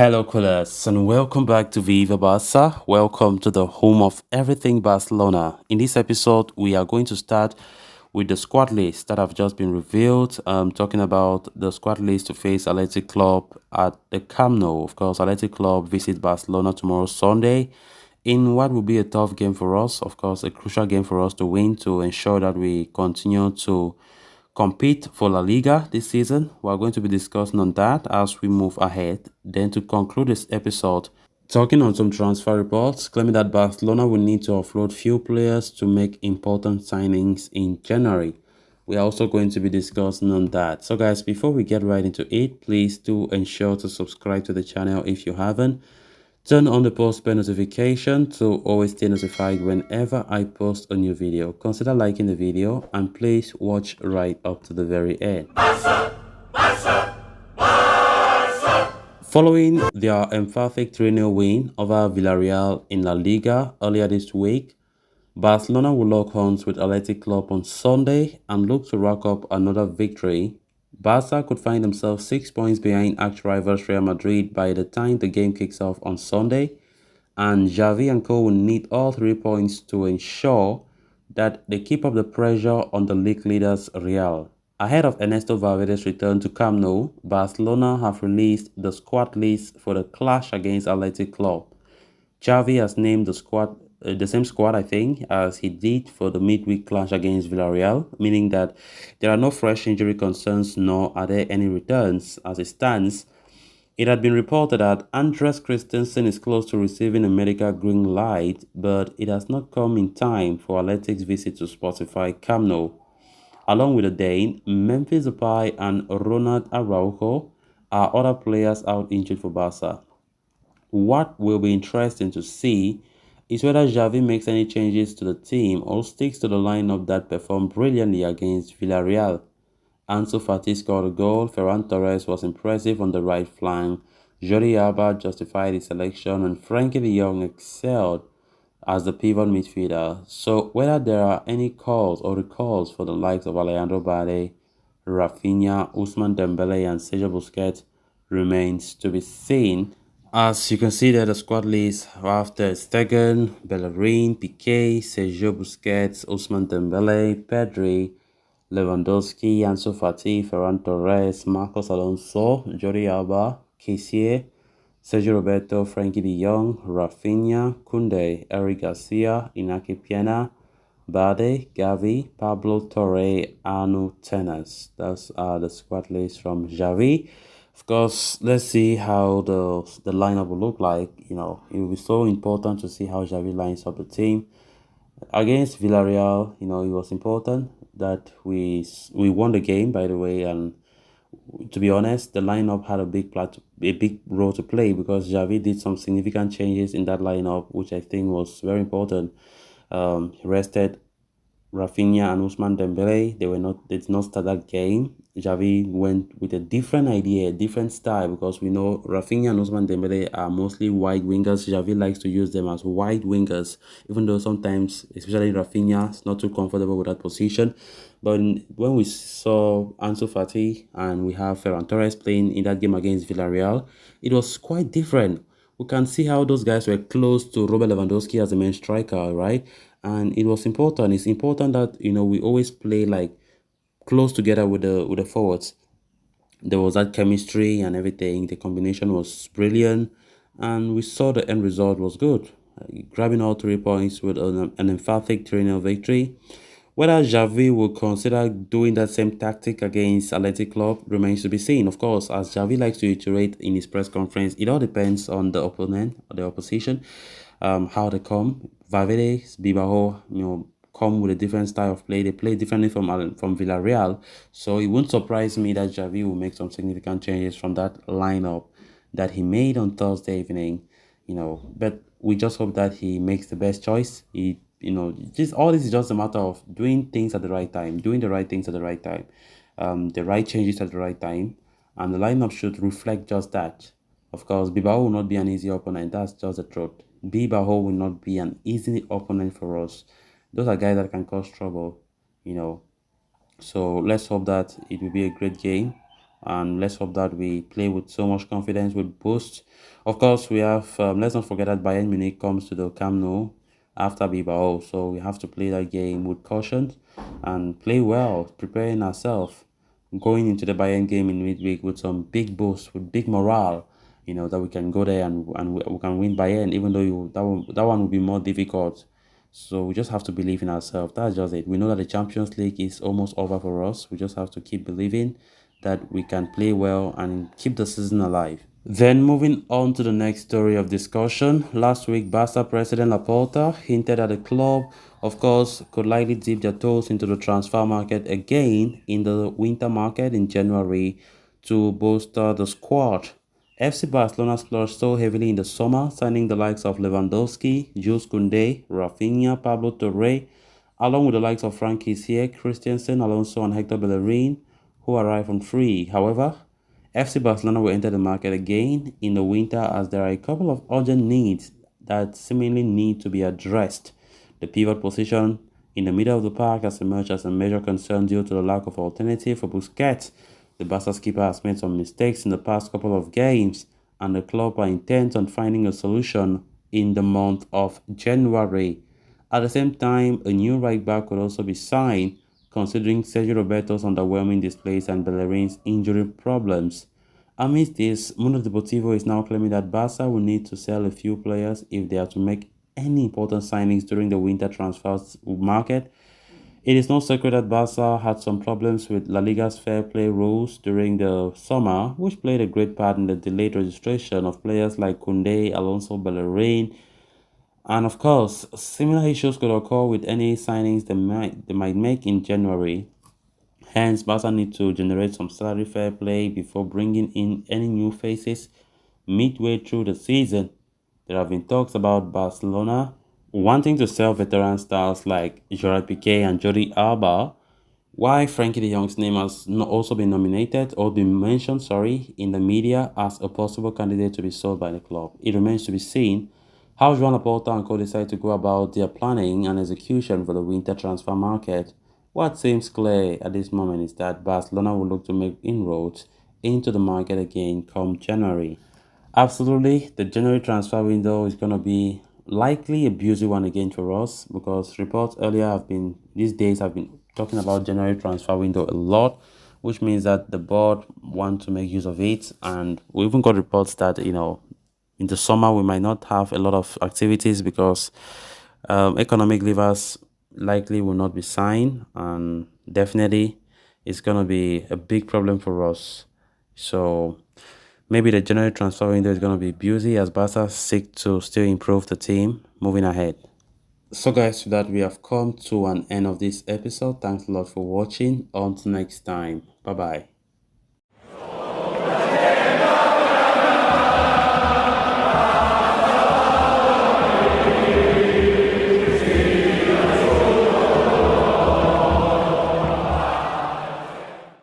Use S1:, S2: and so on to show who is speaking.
S1: Hello, Coolers, and welcome back to Viva Barca. Welcome to the home of everything Barcelona. In this episode, we are going to start with the squad list that have just been revealed. Talking about the squad list to face Athletic Club at the Camp Nou. Of course, Athletic Club visit Barcelona tomorrow, Sunday, in what will be a tough game for us. Of course, a crucial game for us to win to ensure that we continue to compete for La Liga this season. We're going to be discussing on that as we move ahead. Then to conclude this episode, talking on some transfer reports claiming that Barcelona will need to offload few players to make important signings in January. We are also going to be discussing on that. So guys, before we get right into it, please do ensure to subscribe to the channel if you haven't. Turn on the post bell notification to always stay notified whenever I post a new video. Consider liking the video and please watch right up to the very end. Following their emphatic 3-0 win over Villarreal in La Liga earlier this week, Barcelona will lock horns with Athletic Club on Sunday and look to rack up another victory. Barca could find themselves 6 points behind arch-rivals Real Madrid by the time the game kicks off on Sunday, and Xavi and co will need all 3 points to ensure that they keep up the pressure on the league leaders Real. Ahead of Ernesto Valverde's return to Camp Nou, Barcelona have released the squad list for the clash against Athletic Club. Xavi has named the same squad, I think, as he did for the midweek clash against Villarreal, meaning that there are no fresh injury concerns nor are there any returns. As it stands, it had been reported that Andres Christensen is close to receiving a medical green light, but it has not come in time for Atletic's visit to Spotify Camp Nou. Along with the Dane, Memphis Depay and Ronald Araujo are other players out injured for Barca. What will be interesting to see is whether Xavi makes any changes to the team or sticks to the lineup that performed brilliantly against Villarreal. Ansu Fati scored a goal, Ferran Torres was impressive on the right flank, Jordi Alba justified his selection, and Frankie de Jong excelled as the pivot midfielder. So whether there are any calls or recalls for the likes of Alejandro Balde, Rafinha, Ousmane Dembele and Sergio Busquets remains to be seen. As you can see there, the squad list after Stegen, Bellerin, Piqué, Sergio Busquets, Ousmane Dembele, Pedri, Lewandowski, Ansu Fati, Ferran Torres, Marcos Alonso, Jordi Alba, Kessié, Sergio Roberto, Frankie de Jong, Rafinha, Koundé, Eric Garcia, Inaki Piena, Bade, Gavi, Pablo Torre, Anu Tenas. That's the squad list from Xavi. Of course, let's see how the lineup will look like. It will be so important to see how Xavi lines up the team. Against Villarreal, it was important that we won the game, by the way, and to be honest, the lineup had a big role to play because Xavi did some significant changes in that lineup, which I think was very important. He rested Rafinha and Ousmane Dembele. They did not start that game. Xavi went with a different idea, a different style, because we know Rafinha and Ousmane Dembele are mostly wide wingers. Xavi likes to use them as wide wingers, even though sometimes, especially Rafinha, is not too comfortable with that position. But when we saw Ansu Fati and we have Ferran Torres playing in that game against Villarreal, it was quite different. We can see how those guys were close to Robert Lewandowski as the main striker, right? And it was important. It's important that we always play like close together with the forwards. There was that chemistry and everything. The combination was brilliant, and we saw the end result was good. Grabbing all 3 points with an emphatic 3-0 victory. Whether Xavi will consider doing that same tactic against Athletic Club remains to be seen. Of course, as Xavi likes to iterate in his press conference, it all depends on the opponent or the opposition, how they come. Valverde's Bilbao, come with a different style of play. They play differently from Villarreal, so it won't surprise me that Xavi will make some significant changes from that lineup that he made on Thursday evening. But we just hope that he makes the best choice. All this is just a matter of doing things at the right time, doing the right things at the right time, the right changes at the right time, and the lineup should reflect just that. Of course, Bilbao will not be an easy opponent. That's just the truth. Bilbao will not be an easy opponent for us. Those are guys that can cause trouble. So let's hope that it will be a great game. and let's hope that we play with so much confidence, with boost. Of course, we have, let's not forget that Bayern Munich comes to the Camp Nou after Bilbao, so we have to play that game with caution and play well, preparing ourselves, going into the Bayern game in midweek with some big boost, with big morale, that we can go there and we can win Bayern, even though that one will be more difficult. So we just have to believe in ourselves. That's just it. We know that the Champions League is almost over for us. We just have to keep believing that we can play well and keep the season alive. Then moving on to the next story of discussion. Last week, Barca president Laporta hinted that the club, of course, could likely dip their toes into the transfer market again in the winter market in January to bolster the squad. FC Barcelona splurged so heavily in the summer, signing the likes of Lewandowski, Jules Koundé, Rafinha, Pablo Torre, along with the likes of Frankie Ziyech, Christensen, Alonso, and Hector Bellerin, who arrived on free. However, FC Barcelona will enter the market again in the winter as there are a couple of urgent needs that seemingly need to be addressed. The pivot position in the middle of the park has emerged as a major concern due to the lack of alternative for Busquets. The Barca's keeper has made some mistakes in the past couple of games, and the club are intent on finding a solution in the month of January. At the same time, a new right back could also be signed, considering Sergio Roberto's underwhelming displays and Bellerin's injury problems. Amidst this, Mundo Deportivo is now claiming that Barca will need to sell a few players if they are to make any important signings during the winter transfers market. It is no secret that Barca had some problems with La Liga's fair play rules during the summer, which played a great part in the delayed registration of players like Koundé, Alonso, Bellerin, and of course, similar issues could occur with any signings they might make in January. Hence, Barca need to generate some salary fair play before bringing in any new faces midway through the season. There have been talks about Barcelona wanting to sell veteran stars like Gerard Piqué and Jordi Alba, why Frankie de Jong's name has also been nominated or been mentioned, in the media as a possible candidate to be sold by the club. It remains to be seen how Joan Laporta and co decide to go about their planning and execution for the winter transfer market. What seems clear at this moment is that Barcelona will look to make inroads into the market again come January. Absolutely, the January transfer window is going to be likely a busy one again for us, because reports earlier these days have been talking about January transfer window a lot, which means that the board want to make use of it. And we even got reports that, in the summer we might not have a lot of activities because economic levers likely will not be signed, and definitely it's going to be a big problem for us. So maybe the January transfer window is going to be busy as Barca seek to still improve the team moving ahead. So guys, with that we have come to an end of this episode. Thanks a lot for watching. Until next time. Bye bye.